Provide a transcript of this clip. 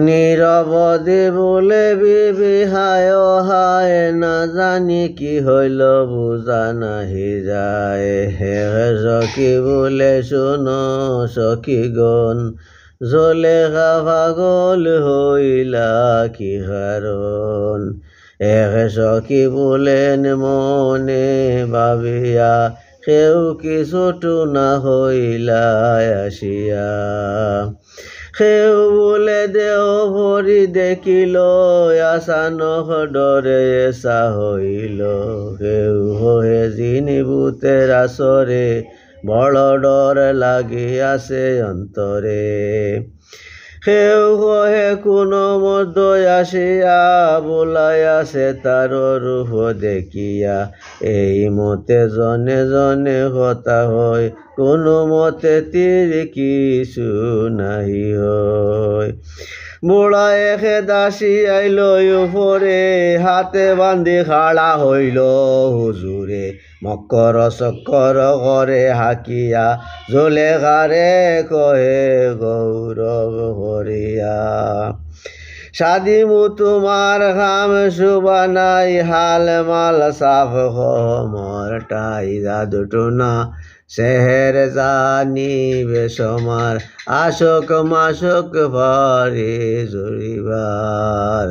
নীরবদে বলে বিবি হায় হায়, না জানি কি হইল বুঝা নাহি যায়। হে সখী বলে শোনো সখী গণ, জলেখা পাগল হইলা কি কারণ। এক সখী বলেন মনে ভাবিয়া, কেউ কিছুটু না হইলা আসিয়া। কেউ বলে দেও ভরি দেখিল, আসানক ডরে এসা হইল। কেউ হয়ে যিনি ভূতের আসরে, বড় ডর লাগিয়াছে অন্তরে। কেউ কহে কোনো মধ্য আসিয়া, বলাইয়াছে তার রূপ দেখিয়া। এই মতে জনে জনে কথা হয়, কোনো মতে তীর কিছু নাহি হয়। বুড়া একে দাসী আইল উপরে, হাতে বান্ধি খাড়া হইল হুজুরে। মক্কর চক্কর করে হাকিয়া, জলেখারে কহে গৌরব হরিয়া। সাদিমু তোমার খাম শুবা নাই, হাল মাল সাফ মরটাই জাদুটু না। সেহের জানি বেসমার, আশোক মাশোক ভারে জুড়িবার।